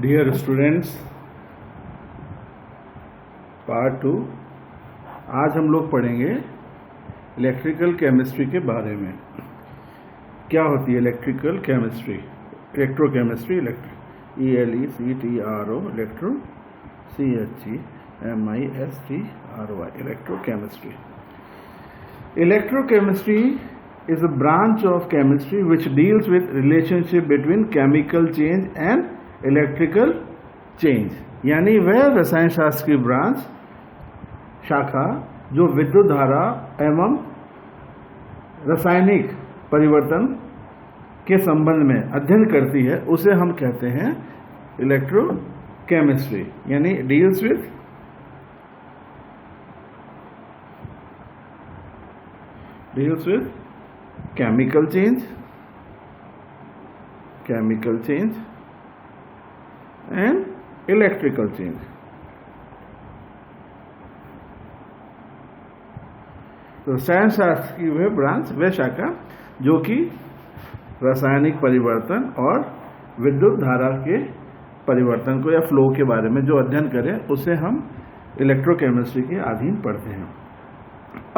Dear students, part 2। आज हम लोग पढ़ेंगे इलेक्ट्रिकल केमिस्ट्री के बारे में। क्या होती है electrical chemistry? Electrochemistry, ELECTRO, electro CHEMISTRY, electrochemistry. Electrochemistry is a branch of chemistry which deals with relationship between chemical change and electrical change। यानी वह रसायन शास्त्र की ब्रांच शाखा जो विद्युत धारा एवं रासायनिक परिवर्तन के संबंध में अध्ययन करती है, उसे हम कहते हैं इलेक्ट्रोकेमिस्ट्री। यानी deals with chemical change and electrical change। तो रसायन शास्त्र की वह ब्रांच, वह शाखा जो कि रासायनिक परिवर्तन और विद्युत धारा के परिवर्तन को या फ्लो के बारे में जो अध्ययन करें, उसे हम इलेक्ट्रोकेमिस्ट्री के अधीन पढ़ते हैं।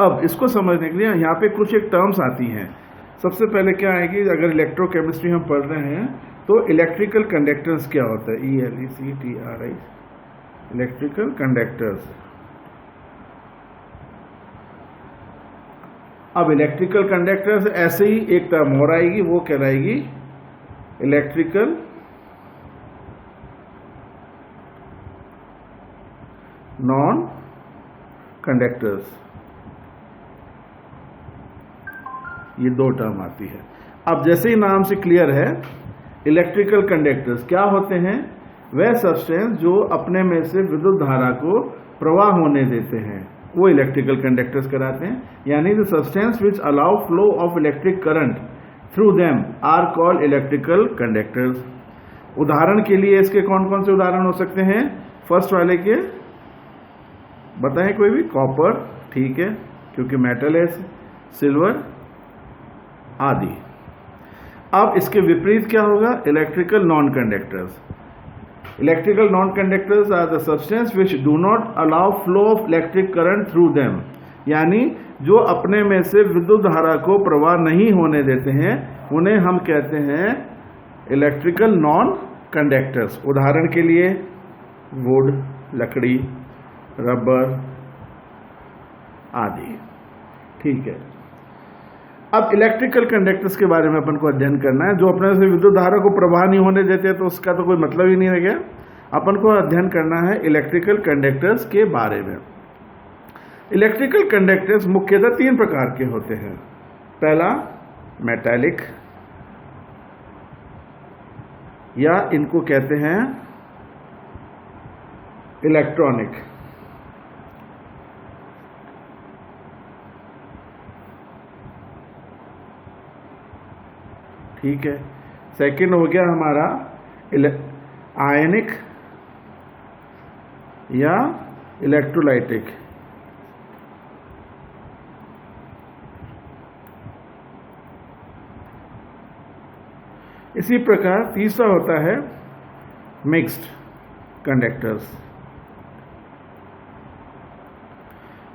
अब इसको समझने के लिए यहाँ पे कुछ एक टर्म्स आती हैं। सबसे पहले क्या आएगी, अगर इलेक्ट्रोकेमिस्ट्री हम पढ़ रहे हैं तो इलेक्ट्रिकल कंडक्टर्स क्या होता है? ELECTRI, electrical conductors. अब इलेक्ट्रिकल कंडक्टर्स ऐसे ही एक टर्म और आएगी, वो कहलाएगी इलेक्ट्रिकल नॉन कंडक्टर्स। ये दो टर्म आती है। अब जैसे ही नाम से क्लियर है, इलेक्ट्रिकल कंडक्टर्स क्या होते हैं? वह सब्सटेंस जो अपने में से विद्युत धारा को प्रवाह होने देते हैं, वो इलेक्ट्रिकल कंडक्टर्स कराते हैं। यानी the substance which allow flow of electric current through them are called electrical conductors. उदाहरण के लिए इसके कौन कौन से उदाहरण हो सकते हैं? फर्स्ट वाले के बताएं कोई भी। कॉपर, ठीक है, क्योंकि मेटल है, सिल्वर आदि। अब इसके विपरीत क्या होगा? Electrical non conductors. Electrical non conductors are the substance which do not allow flow of electric current through them. यानी जो अपने में से विद्युत धारा को प्रवाह नहीं होने देते हैं, उन्हें हम कहते हैं इलेक्ट्रिकल नॉन कंडक्टर्स। उदाहरण के लिए वुड, लकड़ी, रबर आदि, ठीक है। अब इलेक्ट्रिकल कंडक्टर्स के बारे में अपन को अध्ययन करना है। जो अपने से विद्युत धारा को प्रवाह नहीं होने देते, तो उसका तो कोई मतलब ही नहीं रह गया। अपन को अध्ययन करना है इलेक्ट्रिकल कंडक्टर्स के बारे में। इलेक्ट्रिकल कंडक्टर्स मुख्यतः तीन प्रकार के होते हैं। पहला मेटालिक, या इनको कहते हैं इलेक्ट्रॉनिक। ठीक है। सेकंड हो गया हमारा आयनिक या इलेक्ट्रोलाइटिक। इसी प्रकार तीसरा होता है मिक्स्ड कंडक्टर्स।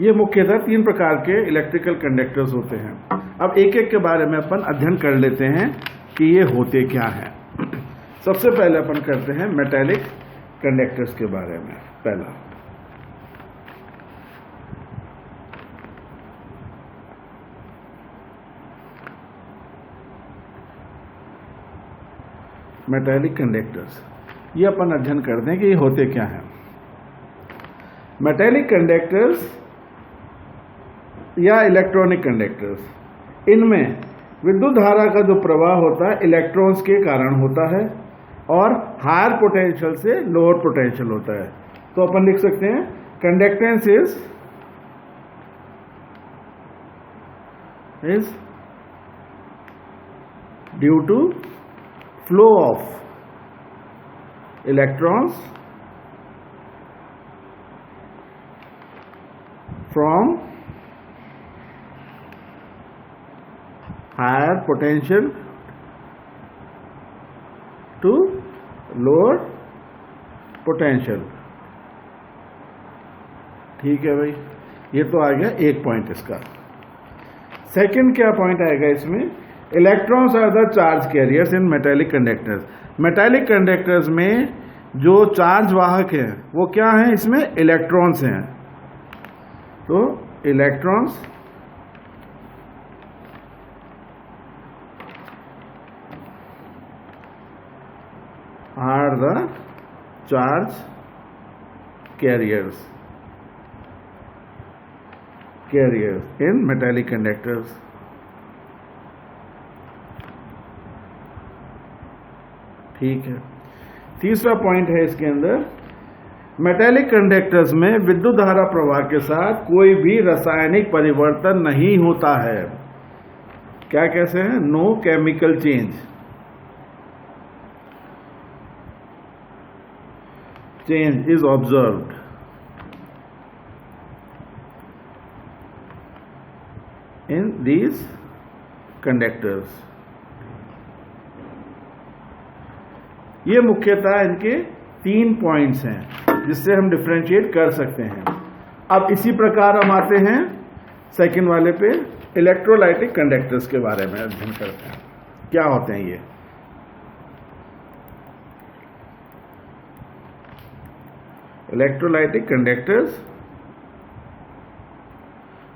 ये मुख्यतः तीन प्रकार के इलेक्ट्रिकल कंडक्टर्स होते हैं। अब एक एक के बारे में अपन अध्ययन कर लेते हैं कि ये होते क्या हैं। सबसे पहले अपन करते हैं मेटालिक कंडक्टर्स के बारे में। पहला मेटालिक कंडक्टर्स, ये अपन अध्ययन करते हैं कि ये होते क्या हैं। मेटालिक कंडक्टर्स या इलेक्ट्रॉनिक कंडक्टर्स, इनमें विद्युत धारा का जो प्रवाह होता है इलेक्ट्रॉन्स के कारण होता है और हायर पोटेंशियल से लोअर पोटेंशियल होता है। तो अपन लिख सकते हैं conductance is due to flow of electrons from higher potential to lower potential. ठीक है भाई, ये तो आ गया एक पॉइंट इसका। सेकंड क्या पॉइंट आएगा इसमें, electrons are the charge carriers in metallic conductors. Metallic conductors में जो चार्ज वाहक हैं वो क्या हैं, इसमें इलेक्ट्रॉन्स हैं। तो electrons are the charge carriers in metallic conductors। ठीक है, तीसरा पॉइंट है इसके अंदर, मेटेलिक कंडक्टर्स में विद्युत धारा प्रवाह के साथ कोई भी रासायनिक परिवर्तन नहीं होता है। क्या कैसे है, no chemical change is observed in these conductors। ये मुख्यतः इनके 3 पॉइंट्स हैं जिससे हम डिफरेंशिएट कर सकते हैं। अब इसी प्रकार हम आते हैं सेकंड वाले पे, इलेक्ट्रोलाइटिक कंडक्टर्स के बारे में अध्ययन करते हैं। क्या होते हैं ये, इलेक्ट्रोलाइटिक कंडक्टर्स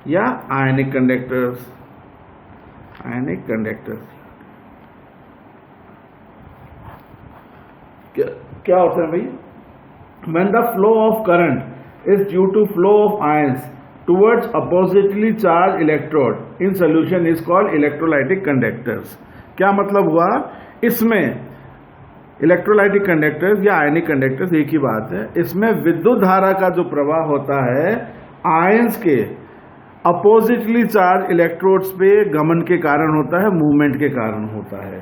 या आयनिक कंडक्टर्स। क्या होता है भाई, when the flow of current is due to flow of ions towards oppositely charged electrode in solution is called electrolytic conductors। क्या मतलब हुआ, इसमें इलेक्ट्रोलाइटिक कंडक्टर्स या आयनिक कंडक्टर्स एक ही बात है। इसमें विद्युत धारा का जो प्रवाह होता है आयंस के अपोजिटली चार्ज इलेक्ट्रोड्स पे गमन के कारण होता है, मूवमेंट के कारण होता है।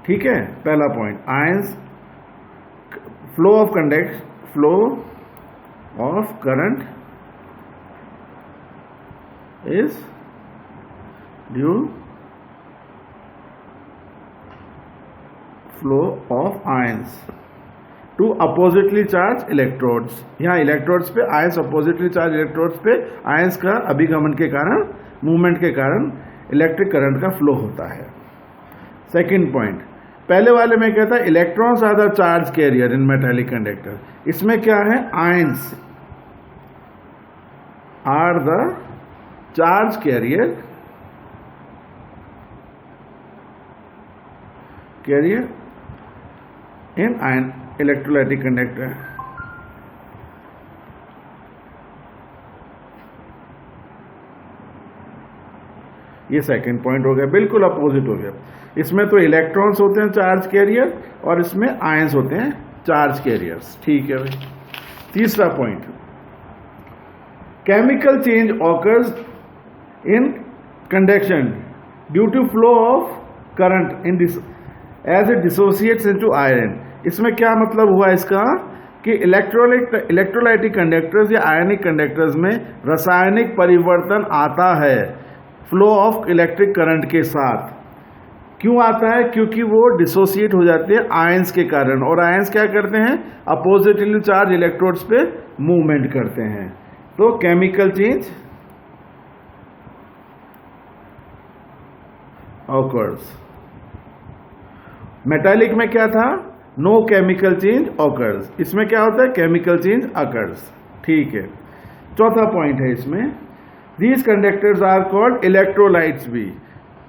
ठीक है, पहला point, ions flow of current is due flow of ions to oppositely charge electrodes. यहाँ इलेक्ट्रोड्स पे आयंस, अपोजिटली चार्ज इलेक्ट्रोड्स पे आयंस का अभिगमन के कारण, मूवमेंट के कारण इलेक्ट्रिक करंट का फ्लो होता है। सेकंड पॉइंट, पहले वाले में क्या था, electrons are the charge carrier in metallic conductor. इसमें क्या है, ions are the charge carrier in ion electrolytic conductor. ये सेकंड पॉइंट हो गया, बिल्कुल अपोजिट हो गया। इसमें तो इलेक्ट्रॉन्स होते हैं चार्ज कैरियर और इसमें आयंस होते हैं चार्ज कैरियर्स। ठीक है भाई, तीसरा point, chemical change occurs in conduction due to flow of current in this as it dissociates into iron. इसमें क्या मतलब हुआ इसका कि इलेक्ट्रोलाइटिक कंडक्टर्स या आयनिक कंडक्टर्स में रासायनिक परिवर्तन आता है फ्लो ऑफ इलेक्ट्रिक करंट के साथ। क्यों आता है, क्योंकि वो डिसोसिएट हो जाते हैं आयंस के कारण, और आयंस क्या करते हैं, अपोजिटली चार्ज इलेक्ट्रोड्स पे मूवमेंट करते हैं। तो केमिकल चेंज ऑकर्स। मेटालिक में क्या था, नो केमिकल चेंज ऑकर्स। इसमें क्या होता है, केमिकल चेंज ऑकर्स। ठीक है, चौथा पॉइंट है इसमें, these conductors are called electrolytes भी।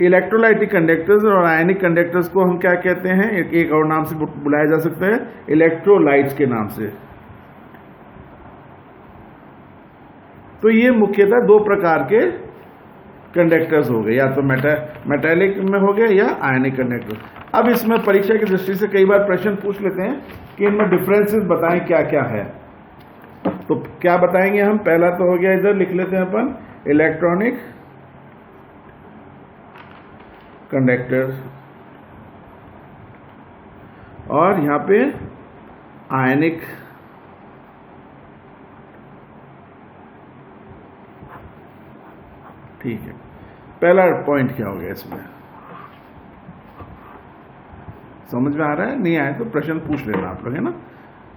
इलेक्ट्रोलाइटिक कंडक्टर्स और आयनिक कंडक्टर्स को हम क्या कहते हैं, एक और नाम से बुलाया जा सकता है, इलेक्ट्रोलाइट्स के नाम से। तो ये मुख्यतः 2 प्रकार के कंडक्टर्स हो गए, या तो मेटालिक में हो गया या आयनिक कंडक्टर। अब इसमें परीक्षा की दृष्टि से कई बार प्रश्न पूछ लेते हैं कि इनमें डिफरेंसेस बताएं क्या क्या है। तो क्या बताएंगे हम, पहला तो हो गया, इधर लिख लेते हैं अपन, इलेक्ट्रॉनिक कंडक्टर्स, और यहां पे आयनिक ठीक है। पहला पॉइंट क्या हो गया इसमें, समझ में आ रहा है, नहीं आया तो प्रश्न पूछ लेना आप लोग, है ना।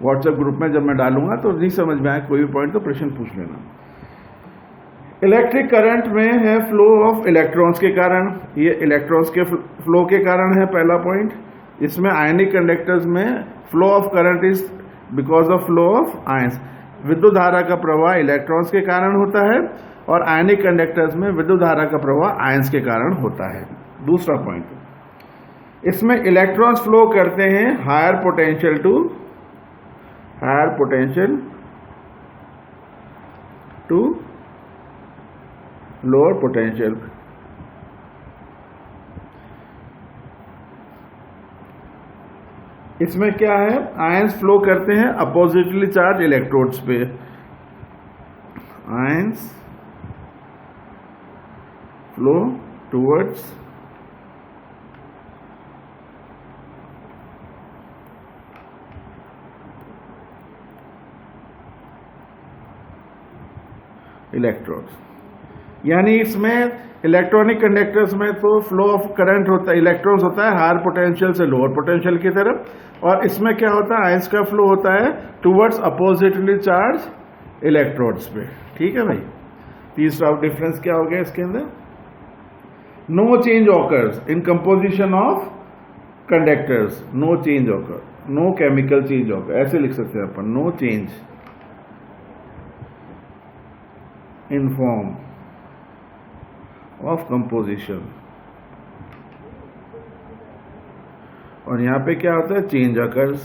व्हाट्सएप ग्रुप में जब मैं डालूंगा तो नहीं समझ में आए कोई भी पॉइंट तो प्रश्न पूछ लेना। इलेक्ट्रिक करंट में है फ्लो ऑफ इलेक्ट्रॉन्स के कारण, ये इलेक्ट्रॉन्स के फ्लो के कारण है पहला पॉइंट। इसमें आयनिक कंडक्टर्स में flow of current is because of flow of ions, विद्युत धारा का प्रवाह इलेक्ट्रॉन्स के कारण होता है और आयनिक कंडक्टर्स में विद्युत धारा का प्रवाह आयंस के कारण होता है। दूसरा पॉइंट, इसमें इलेक्ट्रॉन्स फ्लो करते हैं higher potential to lower potential. इसमें क्या है, आयंस फ्लो करते हैं अपोजिटली चार्ज इलेक्ट्रोड्स पे, आयंस फ्लो टुवर्ड्स इलेक्ट्रोड्स। यानी इसमें इलेक्ट्रॉनिक कंडक्टर्स में तो फ्लो ऑफ करंट होता है, इलेक्ट्रॉन्स होता है हायर पोटेंशियल से लोअर पोटेंशियल की तरफ, और इसमें क्या होता है, आयंस का फ्लो होता है टुवर्ड्स अपोजिटली चार्ज इलेक्ट्रोड्स पे। ठीक है भाई। तीसरा डिफरेंस क्या हो गया इसके अंदर, no change occurs in composition of conductors, no change occur, no chemical change occur, ऐसे लिख सकते हैं अपन, no change in form of composition. और यहां पे क्या होता है, चेंज अकर्स।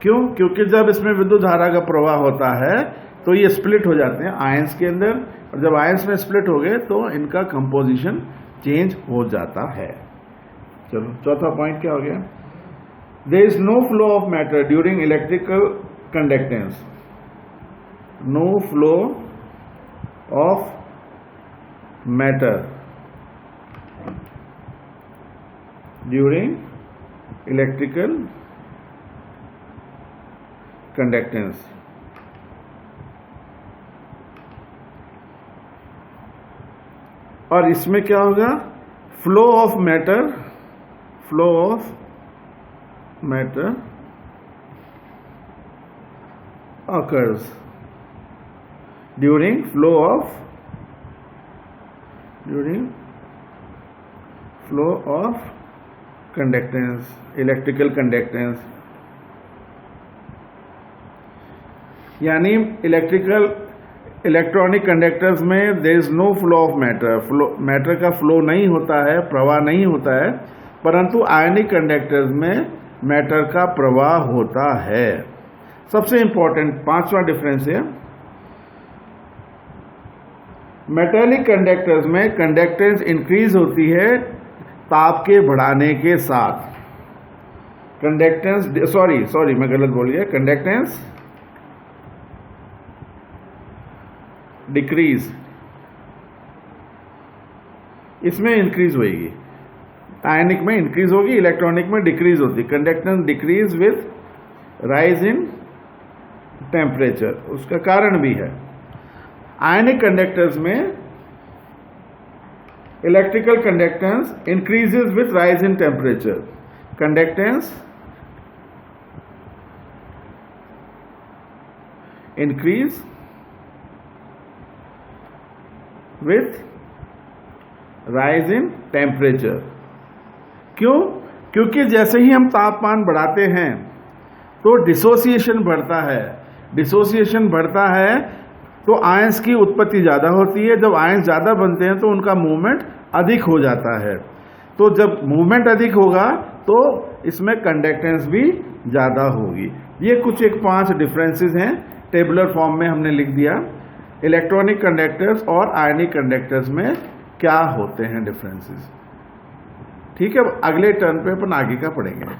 क्यों? क्योंकि जब इसमें विद्युत धारा का प्रवाह होता है तो ये स्प्लिट हो जाते हैं आयंस के अंदर, और जब आयंस में स्प्लिट हो गए तो इनका कंपोजिशन चेंज हो जाता है। चलो चौथा पॉइंट क्या हो गया, there is no flow of matter during electrical conductance, no flow of matter during electrical conductance. और इसमें क्या होगा, flow of matter occurs during flow of conductance, electrical conductance। यानी इलेक्ट्रॉनिक कंडक्टर्स में there is no flow of matter का flow नहीं होता है, प्रवाह नहीं होता है, परंतु आयनिक कंडक्टर्स में मैटर का प्रवाह होता है। सबसे इंपॉर्टेंट पांचवा डिफरेंस है, मेटेलिक कंडक्टर्स में कंडक्टेंस इंक्रीज होती है ताप के बढ़ाने के साथ। कंडक्टेंस सॉरी मैं गलत बोल गया, कंडक्टेंस डिक्रीज, इसमें इंक्रीज होगी, आयनिक में इंक्रीज होगी, इलेक्ट्रॉनिक में डिक्रीज होती। Conductance decrease with rise in temperature, उसका कारण भी है। आयनिक कंडक्टर्स में electrical conductance increases with rise in temperature, conductance increase with rise in temperature. क्यों? क्योंकि जैसे ही हम तापमान बढ़ाते हैं तो डिसोसिएशन बढ़ता है, डिसोसिएशन बढ़ता है तो आयंस की उत्पत्ति ज्यादा होती है। जब आयंस ज्यादा बनते हैं तो उनका मूवमेंट अधिक हो जाता है, तो जब मूवमेंट अधिक होगा तो इसमें कंडक्टेंस भी ज्यादा होगी। ये कुछ एक 5 डिफरेंसेस हैं, टेबुलर फॉर्म में हमने लिख दिया। इलेक्ट्रॉनिक कंडक्टर्स और आयनिक कंडक्टर्स में क्या होते हैं डिफरेंसेस। ठीक है, अगले टर्न पे अपन आगे का पढ़ेंगे।